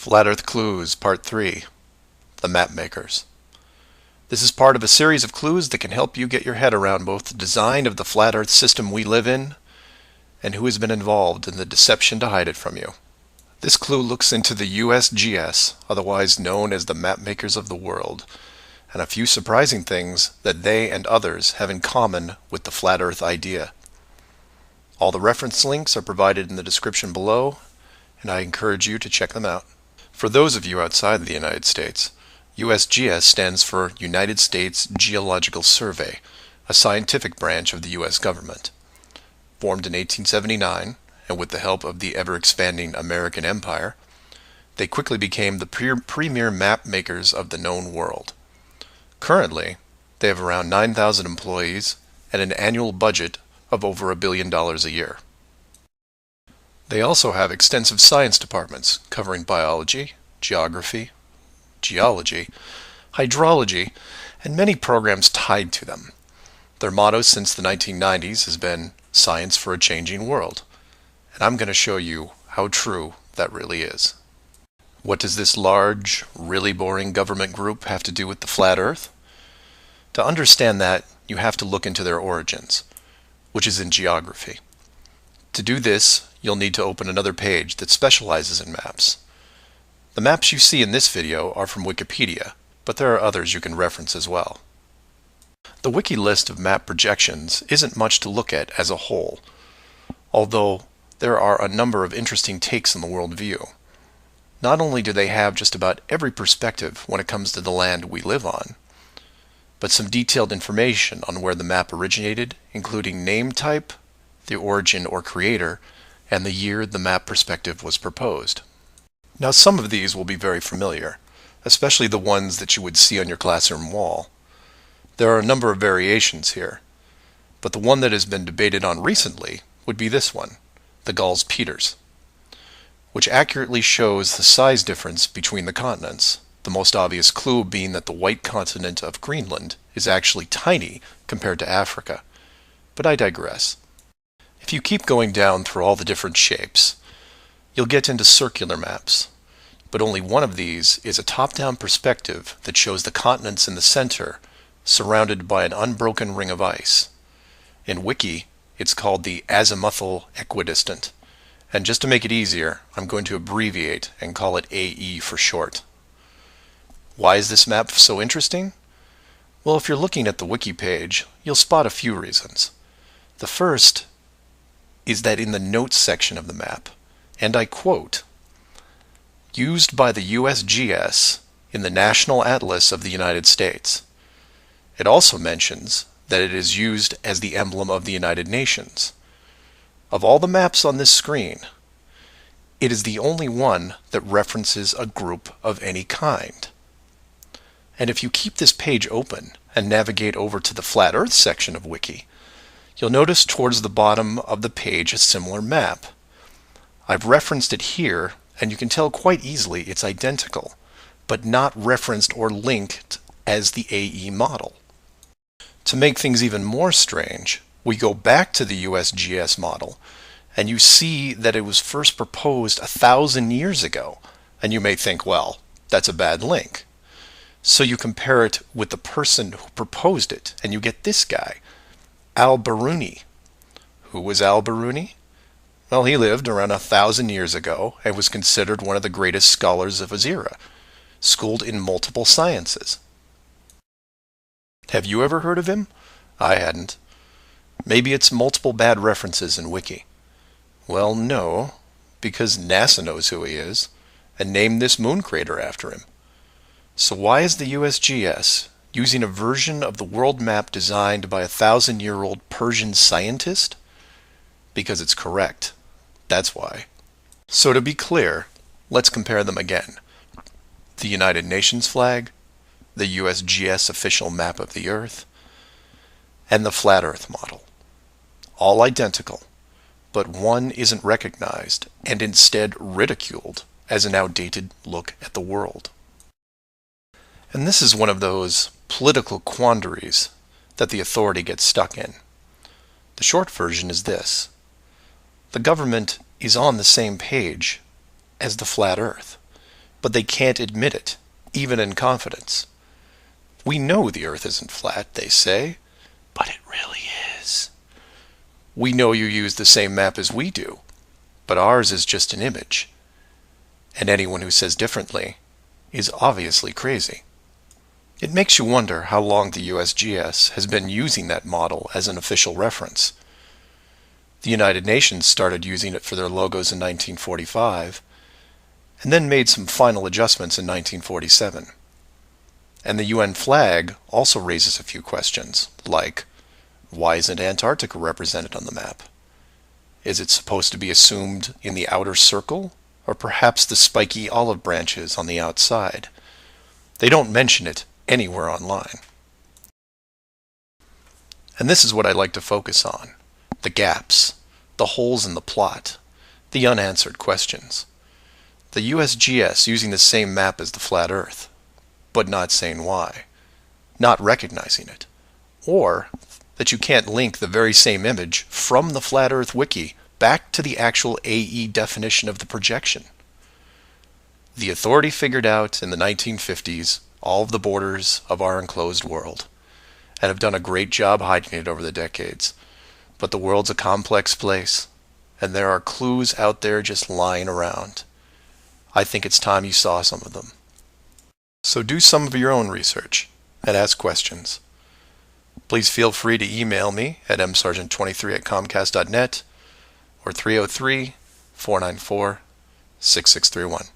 Flat Earth Clues, Part 3, The Map Makers. This is part of a series of clues that can help you get your head around both the design of the flat Earth system we live in and who has been involved in the deception to hide it from you. This clue looks into the USGS, otherwise known as the Map Makers of the World, and a few surprising things that they and others have in common with the flat Earth idea. All the reference links are provided in the description below, and I encourage you to check them out. For those of you outside the United States, USGS stands for United States Geological Survey, a scientific branch of the U.S. government. Formed in 1879, and with the help of the ever-expanding American Empire, they quickly became the premier map makers of the known world. Currently, they have around 9,000 employees and an annual budget of over $1 billion a year. They also have extensive science departments covering biology, geography, geology, hydrology, and many programs tied to them. Their motto since the 1990s has been "Science for a Changing World," and I'm going to show you how true that really is. What does this large, really boring government group have to do with the flat Earth? To understand that, you have to look into their origins, which is in geography. To do this, you'll need to open another page that specializes in maps. The maps you see in this video are from Wikipedia, but there are others you can reference as well. The wiki list of map projections isn't much to look at as a whole, although there are a number of interesting takes on the world view. Not only do they have just about every perspective when it comes to the land we live on, but some detailed information on where the map originated, including name type, the origin or creator, and the year the map perspective was proposed. Now, some of these will be very familiar, especially the ones that you would see on your classroom wall. There are a number of variations here, but the one that has been debated on recently would be this one, the Gauls-Peters, which accurately shows the size difference between the continents, the most obvious clue being that the white continent of Greenland is actually tiny compared to Africa. But I digress. If you keep going down through all the different shapes, you'll get into circular maps, but only one of these is a top-down perspective that shows the continents in the center, surrounded by an unbroken ring of ice. In Wiki, it's called the azimuthal equidistant, and just to make it easier, I'm going to abbreviate and call it AE for short. Why is this map so interesting? Well, if you're looking at the Wiki page, you'll spot a few reasons. The first is that in the notes section of the map, and I quote, "Used by the USGS in the National Atlas of the United States." It also mentions that it is used as the emblem of the United Nations. Of all the maps on this screen, it is the only one that references a group of any kind. And if you keep this page open and navigate over to the Flat Earth section of Wiki, you'll notice towards the bottom of the page a similar map. I've referenced it here, and you can tell quite easily it's identical, but not referenced or linked as the AE model. To make things even more strange, we go back to the USGS model, and you see that it was first proposed 1,000 years ago, and you may think, well, that's a bad link. So you compare it with the person who proposed it, and you get this guy, Al-Biruni. Who was Al-Biruni? Well, he lived around 1,000 years ago and was considered one of the greatest scholars of his era, schooled in multiple sciences. Have you ever heard of him? I hadn't. Maybe it's multiple bad references in Wiki. Well, no, because NASA knows who he is and named this moon crater after him. So why is the USGS using a version of the world map designed by a 1,000-year-old Persian scientist? Because it's correct. That's why. So to be clear, let's compare them again. The United Nations flag, the USGS official map of the Earth, and the Flat Earth model. All identical, but one isn't recognized and instead ridiculed as an outdated look at the world. And this is one of those political quandaries that the authority gets stuck in. The short version is this. The government is on the same page as the flat Earth, but they can't admit it, even in confidence. We know the Earth isn't flat, they say, but it really is. We know you use the same map as we do, but ours is just an image. And anyone who says differently is obviously crazy. It makes you wonder how long the USGS has been using that model as an official reference. The United Nations started using it for their logos in 1945, and then made some final adjustments in 1947. And the UN flag also raises a few questions, like, why isn't Antarctica represented on the map? Is it supposed to be assumed in the outer circle, or perhaps the spiky olive branches on the outside? They don't mention it anywhere online. And this is what I like to focus on: the gaps, the holes in the plot, the unanswered questions. The USGS using the same map as the flat Earth, but not saying why, not recognizing it, or that you can't link the very same image from the Flat Earth Wiki back to the actual AE definition of the projection. The authority figured out in the 1950s all of the borders of our enclosed world, and have done a great job hiding it over the decades. But the world's a complex place, and there are clues out there just lying around. I think it's time you saw some of them. So do some of your own research and ask questions. Please feel free to email me at msargent23@comcast.net or 303-494-6631.